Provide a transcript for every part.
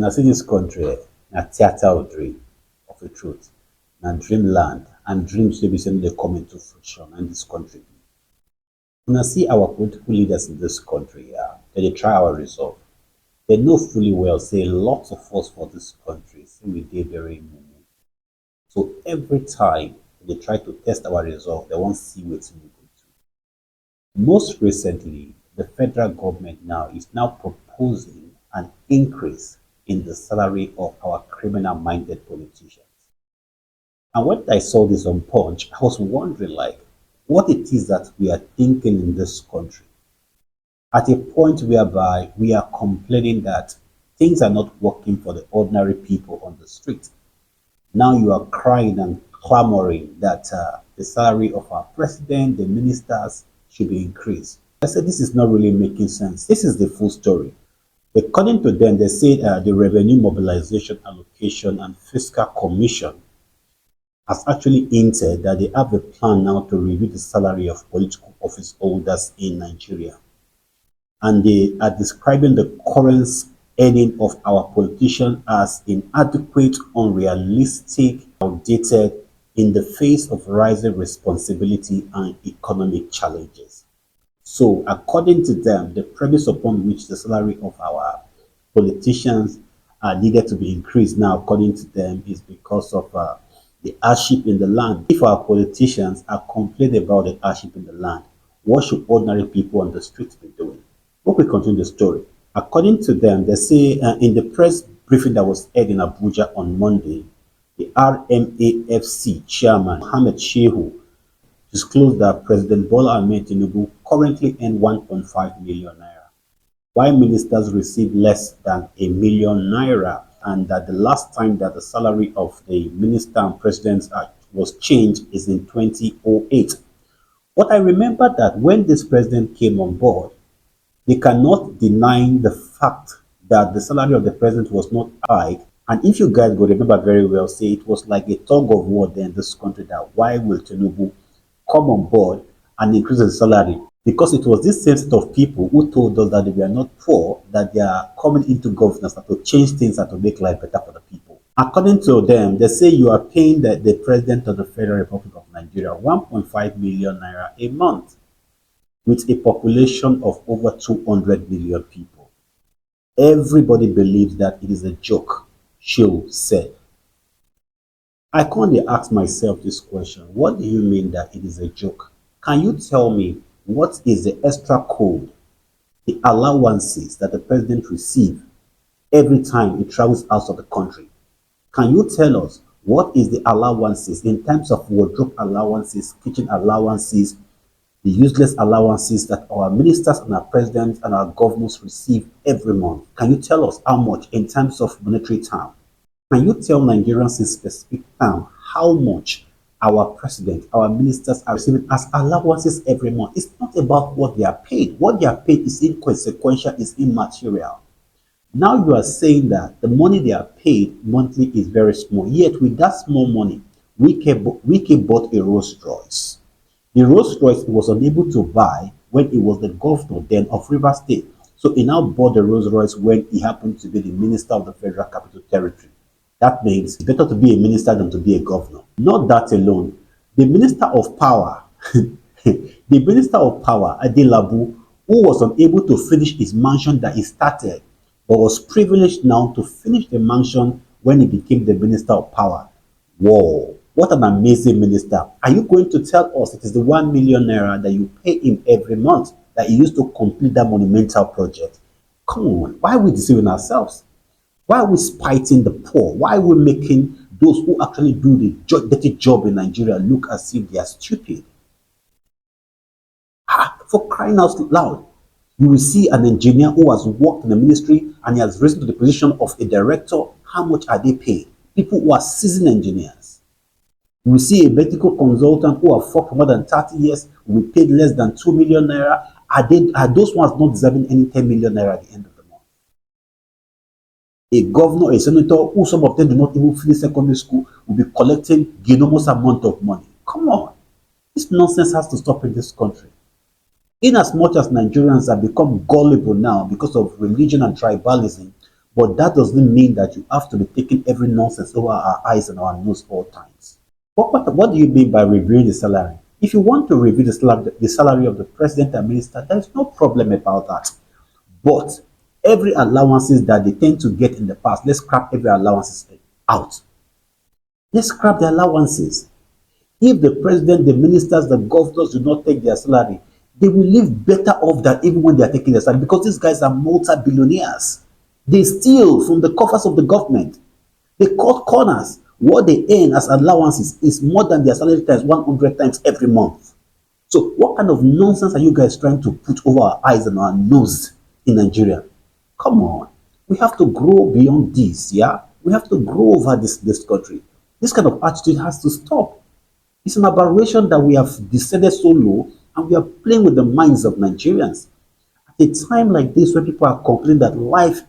Now see this country, na theater of dream, of a truth, na dreamland, and dreams wey be say no dey come into fruition in this country. Una see our political leaders in this country, they dey try our resolve. They know fully well say lots of us for this country say we dey very mumu. So every time they try to test our resolve, they wan see wetin we go do. Most recently, the federal government now is now proposing an increase in the salary of our criminal-minded politicians. And when I saw this on Punch, I was wondering like what it is that we are thinking in this country. At a point whereby we are complaining that things are not working for the ordinary people on the street. Now you are crying and clamoring that the salary of our president, the ministers should be increased. I said this is not really making sense. This is the full story. According to them, they said the Revenue Mobilization Allocation and Fiscal Commission has actually hinted that they have a plan now to review the salary of political office holders in Nigeria. And they are describing the current earning of our politicians as inadequate, unrealistic, outdated in the face of rising responsibility and economic challenges. So, according to them, the premise upon which the salary of our politicians are needed to be increased now, according to them, is because of the hardship in the land. If our politicians are complaining about the hardship in the land, what should ordinary people on the streets be doing? Hope we continue the story. According to them, they say in the press briefing that was held in Abuja on Monday, the RMAFC chairman, Mohammed Shehu, disclosed that President Bola Ahmed Tinubu currently earns 1.5 million naira, while ministers receive less than a million naira, and that the last time that the salary of the minister and president was changed is in 2008. But I remember that when this president came on board, they cannot deny the fact that the salary of the president was not high. And if you guys will remember very well, say it was like a tug of war there in this country that why will Tinubu come on board and increase the salary? Because it was this same set of people who told us that they were not poor, that they are coming into governance to change things and to make life better for the people. According to them, they say you are paying the president of the Federal Republic of Nigeria 1.5 million naira a month, with a population of over 200 million people. Everybody believes that it is a joke, Shehu said. I can't ask myself this question. What do you mean that it is a joke? Can you tell me what is the extra code, the allowances that the president receives every time he travels out of the country? Can you tell us what is the allowances in terms of wardrobe allowances, kitchen allowances, the useless allowances that our ministers and our presidents and our governors receive every month? Can you tell us how much in terms of monetary term? Can you tell Nigerians in specific term how much our president, our ministers are receiving as allowances every month? It's not about what they are paid. What they are paid is inconsequential, is immaterial. Now you are saying that the money they are paid monthly is very small. Yet with that small money, Wike bought a Rolls Royce. The Rolls Royce he was unable to buy when he was the governor then of Rivers State. So he now bought the Rolls Royce when he happened to be the minister of the Federal Capital Territory. That means it's better to be a minister than to be a governor. Not that alone. The Minister of Power, the Minister of Power, Adelabu, who was unable to finish his mansion that he started, but was privileged now to finish the mansion when he became the Minister of Power. Whoa, what an amazing minister. Are you going to tell us it is the 1 million naira that you pay him every month that he used to complete that monumental project? Come on, why are we deceiving ourselves? Why are we spiting the poor? Why are we making those who actually do the dirty job in Nigeria look as if they are stupid? For crying out loud, you will see an engineer who has worked in the ministry and he has risen to the position of a director. How much are they paid? People who are seasoned engineers. You will see a medical consultant who have worked for more than 30 years will be paid less than 2 million naira. Are those ones not deserving any 10 million naira at the end of the month? A governor, a senator, who some of them do not even finish secondary school, will be collecting enormous amount of money. Come on. This nonsense has to stop in this country. In as much as Nigerians have become gullible now because of religion and tribalism, But that doesn't mean that you have to be taking every nonsense over our eyes and our nose all times. What do you mean by reviewing the salary? If you want to review the salary of the president and minister, there is no problem about that. But every allowances that they tend to get in the past, let's scrap every allowances out. Let's scrap the allowances. If the president, the ministers, the governors do not take their salary, they will live better off than even when they are taking their salary because these guys are multi-billionaires. They steal from the coffers of the government. They cut corners. What they earn as allowances is more than their salary times 100 times every month. So what kind of nonsense are you guys trying to put over our eyes and our nose in Nigeria? Come on. We have to grow beyond this, yeah? We have to grow over this country. This kind of attitude has to stop. It's an aberration that we have descended so low and we are playing with the minds of Nigerians. At a time like this, where people are complaining that life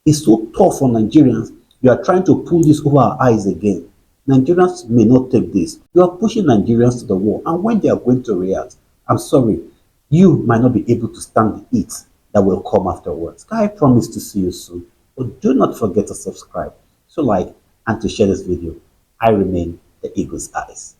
is so tough for Nigerians, you are trying to pull this over our eyes again. Nigerians may not take this. You are pushing Nigerians to the wall, and when they are going to react, I'm sorry, you might not be able to stand the heat that will come afterwards. I promise to see you soon, but do not forget to subscribe, to like, and to share this video. I remain the Eagle's Eyes.